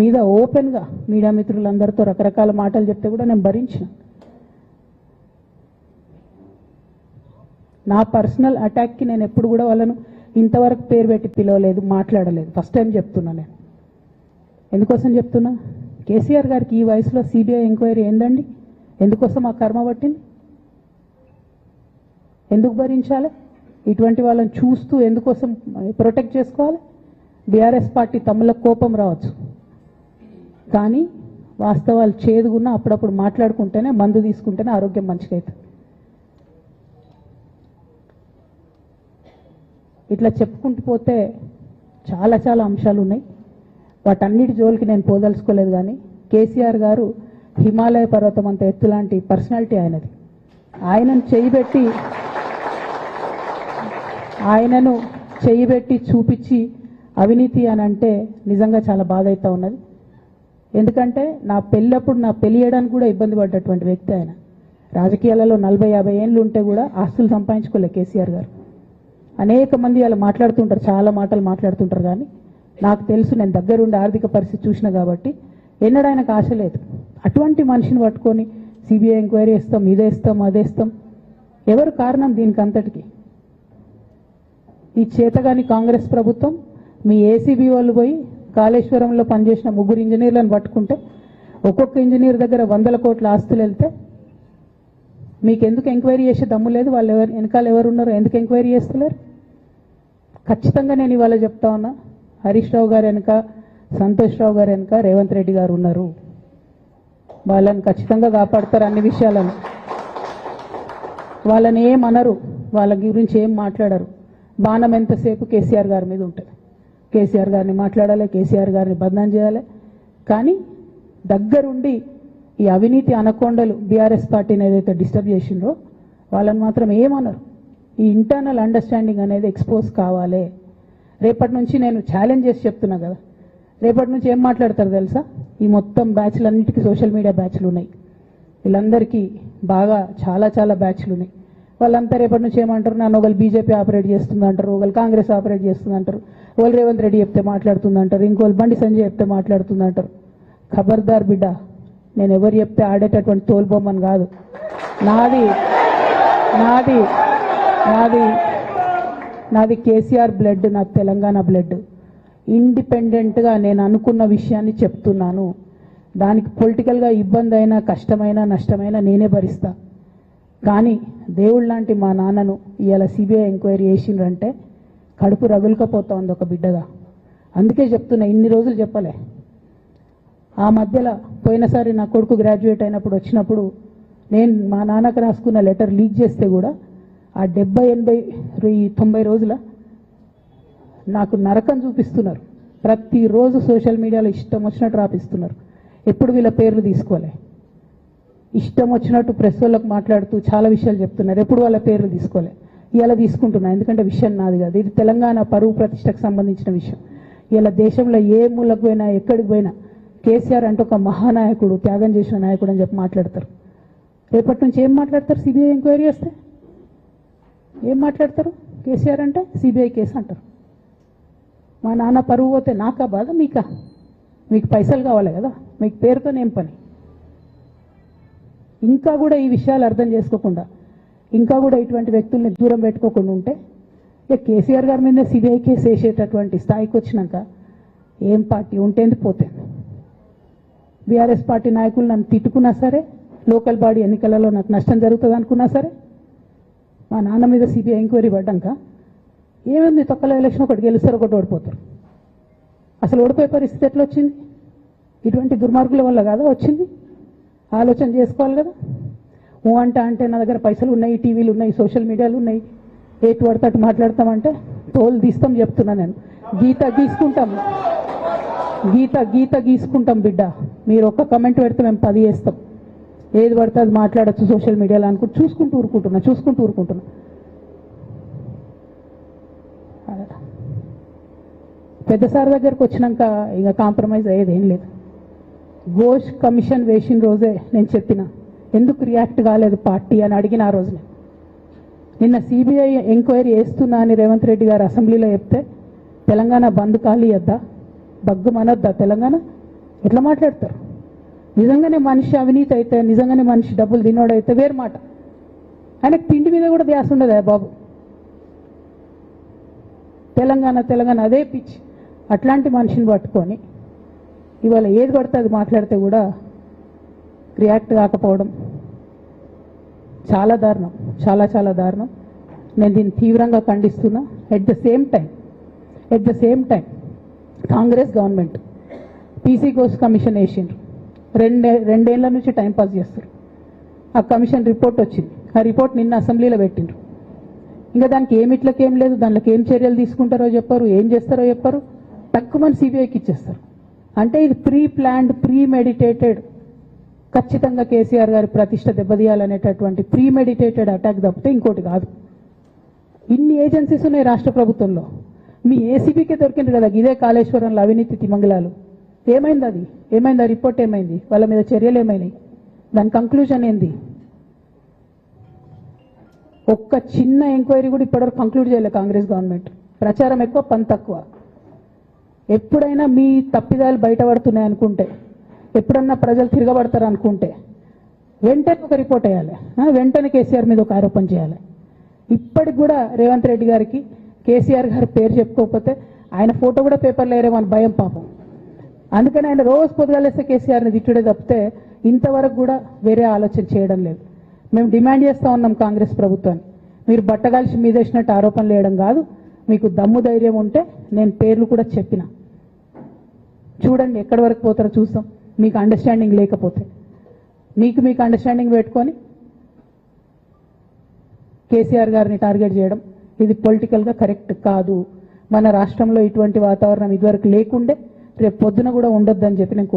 మీద ఓపెన్గా మీడియా మిత్రులందరితో రకరకాల మాటలు చెప్తే కూడా నేను భరించిన. నా పర్సనల్ అటాక్కి నేను ఎప్పుడు కూడా వాళ్ళను ఇంతవరకు పేరు పెట్టి పిలవలేదు, మాట్లాడలేదు. ఫస్ట్ టైం చెప్తున్నా నేను. ఎందుకోసం చెప్తున్నా? కేసీఆర్ గారికి ఈ వయసులో సిబిఐ ఎంక్వైరీ ఏందండి? ఎందుకోసం ఆ కర్మ పట్టింది? ఎందుకు భరించాలి? ఇటువంటి వాళ్ళని చూస్తూ ఎందుకోసం ప్రొటెక్ట్ చేసుకోవాలి? బీఆర్ఎస్ పార్టీ తమలో కోపం రావచ్చు, కానీ వాస్తవాలు చేదుగున్నా అప్పుడప్పుడు మాట్లాడుకుంటేనే, మందు తీసుకుంటేనే ఆరోగ్యం మంచిగా అవుతుంది. ఇట్లా చెప్పుకుంటూ పోతే చాలా చాలా అంశాలు ఉన్నాయి. వాటన్నిటి జోలికి నేను పోదలుచుకోలేదు. కానీ కేసీఆర్ గారు హిమాలయ పర్వతం అంత ఎత్తు లాంటి పర్సనాలిటీ ఆయనది. ఆయనను చేయబెట్టి చూపించి అవినీతి అని అంటే నిజంగా చాలా బాధ అవుతా ఉన్నది. ఎందుకంటే నా పెళ్ళప్పుడు నా పెళ్లి చేయడానికి కూడా ఇబ్బంది పడ్డటువంటి వ్యక్తి ఆయన. రాజకీయాలలో 40-50 ఏళ్ళు ఉంటే కూడా ఆస్తులు సంపాదించుకోలే కేసీఆర్ గారు. అనేక మంది అలా మాట్లాడుతుంటారు, చాలా మాటలు మాట్లాడుతుంటారు. కానీ నాకు తెలుసు, నేను దగ్గరుండి ఆర్థిక పరిస్థితి చూసిన కాబట్టి ఎన్నడూ ఆయనకు ఆశ లేదు. అటువంటి మనిషిని పట్టుకొని సిబిఐ ఎంక్వైరీ ఇస్తాం, ఇదేస్తాం, అదేస్తాం. ఎవరు కారణం దీనికి అంతటికి? ఈ చేతగాని కాంగ్రెస్ ప్రభుత్వం మీ ఏసీబీ వాళ్ళు పోయి కాళేశ్వరంలో పనిచేసిన 3 ఇంజనీర్లను పట్టుకుంటే ఒక్కొక్క ఇంజనీర్ దగ్గర 100 కోట్ల ఆస్తులు వెళ్తే మీకెందుకు ఎంక్వైరీ చేసే దమ్ము లేదు? వాళ్ళు వెనకాల ఎవరున్నారో ఎందుకు ఎంక్వైరీ చేస్తలేరు? ఖచ్చితంగా నేను ఇవాళ చెప్తా ఉన్నా, హరీష్ రావు గారు వెనక, సంతోష్ రావు గారు వెనక రేవంత్ రెడ్డి గారు ఉన్నారు. వాళ్ళని ఖచ్చితంగా కాపాడతారు అన్ని విషయాలను. వాళ్ళని ఏమనరు, వాళ్ళ గురించి ఏం మాట్లాడరు. బాణం ఎంతసేపు కేసీఆర్ గారి మీద ఉంటుంది. కేసీఆర్ గారిని మాట్లాడాలి, కేసీఆర్ గారిని బదనాం చేయాలి. కానీ దగ్గరుండి ఈ అవినీతి అనకొండలు బీఆర్ఎస్ పార్టీని ఏదైతే డిస్టర్బ్ చేసిండ్రో వాళ్ళని మాత్రం ఏమనరు. ఈ ఇంటర్నల్ అండర్స్టాండింగ్ అనేది ఎక్స్పోజ్ కావాలి. రేపటి నుంచి నేను ఛాలెంజ్ చేసి చెప్తున్నా కదా, రేపటి నుంచి ఏం మాట్లాడతారు తెలుసా? ఈ మొత్తం బ్యాచ్లన్నిటికీ సోషల్ మీడియా బ్యాచ్లు ఉన్నాయి. వీళ్ళందరికీ బాగా చాలా చాలా బ్యాచ్లు ఉన్నాయి. వాళ్ళంతా రేపటి నుంచి ఏమంటారు? నన్ను ఒకళ్ళు బీజేపీ ఆపరేట్ చేస్తుందంటారు, ఒకళ్ళు కాంగ్రెస్ ఆపరేట్ చేస్తుందంటారు, ఒకళ్ళు రేవంత్ రెడ్డి చెప్తే మాట్లాడుతుందంటారు, ఇంకోళ్ళు బండి సంజయ్ చెప్తే మాట్లాడుతుందంటారు. ఖబర్దార్ బిడ్డ, నేను ఎవరు చెప్తే ఆడేటటువంటి తోలుబొమ్మని కాదు. నాది నాది నాది నాది కేసీఆర్ బ్లడ్, నాది తెలంగాణ బ్లడ్. ఇండిపెండెంట్గా నేను అనుకున్న విషయాన్ని చెప్తున్నాను. దానికి పొలిటికల్గా ఇబ్బంది అయినా, కష్టమైనా, నష్టమైనా నేనే భరిస్తా. కానీ దేవుళ్ళ లాంటి మా నాన్నను ఇవాళ సిబిఐ ఎంక్వైరీ చేసిండ్రంటే కడుపు రగులుకపోతా ఉంది ఒక బిడ్డగా. అందుకే చెప్తున్నా, ఇన్ని రోజులు చెప్పలే. ఆ మధ్యలో పోయినసారి నా కొడుకు గ్రాడ్యుయేట్ అయినప్పుడు వచ్చినప్పుడు నేను మా నాన్నకు రాసుకున్న లెటర్ లీక్ చేస్తే కూడా ఆ 70, 80, 90 రోజుల నాకు నరకం చూపిస్తున్నారు. ప్రతిరోజు సోషల్ మీడియాలో ఇష్టం వచ్చినట్టు రాపిస్తున్నారు. ఎప్పుడు వీళ్ళ పేర్లు తీసుకోలే, ఇష్టం వచ్చినట్టు ప్రెస్ వాళ్ళకు మాట్లాడుతూ చాలా విషయాలు చెప్తున్నారు. ఎప్పుడు వాళ్ళ పేర్లు తీసుకోలే. ఇలా తీసుకుంటున్నా, ఎందుకంటే విషయం నాది కాదు. ఇది తెలంగాణ పరువు ప్రతిష్టకు సంబంధించిన విషయం. ఇలా దేశంలో ఏ మూలకు పోయినా, ఎక్కడికి పోయినా కేసీఆర్ అంటే ఒక మహానాయకుడు, త్యాగం చేసిన నాయకుడు అని చెప్పి మాట్లాడతారు. రేపటి నుంచి ఏం మాట్లాడతారు? సిబిఐ ఎంక్వైరీ వస్తే ఏం మాట్లాడతారు? కేసీఆర్ అంటే సిబిఐ కేసు అంటారు. మా నాన్న పరువు పోతే నాకా బాధ, మీకా? మీకు పైసలు కావాలి కదా, మీకు పేరుతోనేం పని? ఇంకా కూడా ఈ విషయాలు అర్థం చేసుకోకుండా, ఇంకా కూడా ఇటువంటి వ్యక్తుల్ని దూరం పెట్టుకోకుండా ఉంటే ఇక కేసీఆర్ గారి మీద సిబిఐ కేసు వేసేటటువంటి స్థాయికి వచ్చినాక ఏం పార్టీ ఉంటేంది పోతే. బీఆర్ఎస్ పార్టీ నాయకులు నన్ను తిట్టుకున్నా సరే, లోకల్ బాడీ ఎన్నికలలో నాకు నష్టం జరుగుతుంది అనుకున్నా సరే, మా నాన్న మీద సిబిఐ ఎంక్వైరీ పడ్డాక ఏముంది? తొక్కల ఎలక్షన్ ఒకటి గెలుస్తారు, ఒకటి ఓడిపోతారు. అసలు ఓడిపోయే పరిస్థితి ఎట్లా వచ్చింది? ఇటువంటి దుర్మార్గుల వల్ల కాదా వచ్చింది? ఆలోచన చేసుకోవాలి కదా. ఓ అంటే నా దగ్గర పైసలు ఉన్నాయి, టీవీలు ఉన్నాయి, సోషల్ మీడియాలు ఉన్నాయి, ఏటు పడతాటు మాట్లాడతామంటే తోలు తీస్తాం చెప్తున్నా నేను. గీత గీసుకుంటాం బిడ్డ. మీరు ఒక్క కమెంట్ పెడితే మేము 10 చేస్తాం. ఏది పడితే అది మాట్లాడచ్చు సోషల్ మీడియాలో అనుకుంటూ చూసుకుంటూ ఊరుకుంటున్నా. పెద్ద సార్ దగ్గరకు వచ్చినాక ఇక కాంప్రమైజ్ అయ్యేది ఏం లేదు. ఘోష్ కమిషన్ వేసిన రోజే నేను చెప్పిన, ఎందుకు రియాక్ట్ కాలేదు పార్టీ అని అడిగిన ఆ రోజునే. నిన్న సిబిఐ ఎంక్వైరీ చేస్తున్నా అని రేవంత్ రెడ్డి గారు అసెంబ్లీలో చెప్తే తెలంగాణ బంద్ ఖాళీ వద్దా? బగ్గుమనొద్దా తెలంగాణ? ఎట్లా మాట్లాడతారు? నిజంగానే మనిషి అవినీతి అయితే, నిజంగానే మనిషి డబ్బులు తినోడైతే వేరు మాట. ఆయనకు తిండి మీద కూడా ధ్యాస ఉండదా బాబు? తెలంగాణ అదే పిచ్చి. అట్లాంటి మనిషిని పట్టుకొని ఇవాళ ఏది పడితే అది మాట్లాడితే కూడా రియాక్ట్ కాకపోవడం చాలా దారుణం, చాలా దారుణం. నేను దీన్ని తీవ్రంగా ఖండిస్తున్నా. At the same time Congress government PC కోర్స్ కమిషన్ వేసిండ్రు. రెండేళ్ల నుంచి టైంపాస్ చేస్తారు. ఆ కమిషన్ రిపోర్ట్ వచ్చింది. ఆ రిపోర్ట్ నిన్న అసెంబ్లీలో పెట్టిండ్రు. ఇంకా దానికి ఏమిట్లకేం లేదు, దాంట్లోకి ఏం చర్యలు తీసుకుంటారో చెప్పారు, ఏం చేస్తారో చెప్పారు. తక్కువని సిబిఐకి ఇచ్చేస్తారు. అంటే ఇది ప్రీ ప్లాన్డ్, ప్రీ మెడిటేటెడ్, ఖచ్చితంగా కేసీఆర్ గారి ప్రతిష్ట దెబ్బతీయాలనేటటువంటి ప్రీ మెడిటేటెడ్ అటాక్ తప్పితే ఇంకోటి కాదు. ఇన్ని ఏజెన్సీస్ ఉన్నాయి రాష్ట్ర ప్రభుత్వంలో. మీ ఏసీబీకే దొరికింది కదా ఇదే కాళేశ్వరంలో అవినీతి తిమంగళాలు. ఏమైంది అది? ఏమైంది? ఆ రిపోర్ట్ ఏమైంది? వాళ్ళ మీద చర్యలు ఏమైనాయి? దాని కంక్లూజన్ ఏంది? ఒక్క చిన్న ఎంక్వైరీ కూడా ఇప్పటివరకు కంక్లూడ్ చేయలేదు కాంగ్రెస్ గవర్నమెంట్. ప్రచారం ఎక్కువ, పని తక్కువ. ఎప్పుడైనా మీ తప్పిదాలు బయటపడుతున్నాయి అనుకుంటే, ఎప్పుడన్నా ప్రజలు తిరగబడతారు అనుకుంటే వెంటనే ఒక రిపోర్ట్ వేయాలి, వెంటనే కేసీఆర్ మీద ఒక ఆరోపణ చేయాలి. ఇప్పటికి కూడా రేవంత్ రెడ్డి గారికి కేసీఆర్ గారి పేరు చెప్పుకోకపోతే ఆయన ఫోటో కూడా పేపర్లో వేరేమని భయం పాపం. అందుకని ఆయన రోజు పొద్దుగాలేస్తే కేసీఆర్ని తిట్టుడే తప్పితే ఇంతవరకు కూడా వేరే ఆలోచన చేయడం లేదు. మేము డిమాండ్ చేస్తూ ఉన్నాం కాంగ్రెస్ ప్రభుత్వాన్ని, మీరు బట్టగాల్చి మీదేసినట్టు ఆరోపణలు వేయడం కాదు, మీకు దమ్ము ధైర్యం ఉంటే నేను పేర్లు కూడా చెప్పిన, చూడండి ఎక్కడి వరకు పోతారో చూస్తాం. మీకు అండర్స్టాండింగ్ లేకపోతే మీకు అండర్స్టాండింగ్ పెట్టుకొని కేసీఆర్ గారిని టార్గెట్ చేయడం ఇది పొలిటికల్గా కరెక్ట్ కాదు. మన రాష్ట్రంలో ఇటువంటి వాతావరణం ఇదివరకు లేకుండే, రేపు పొద్దున కూడా ఉండొద్దని చెప్పి నేను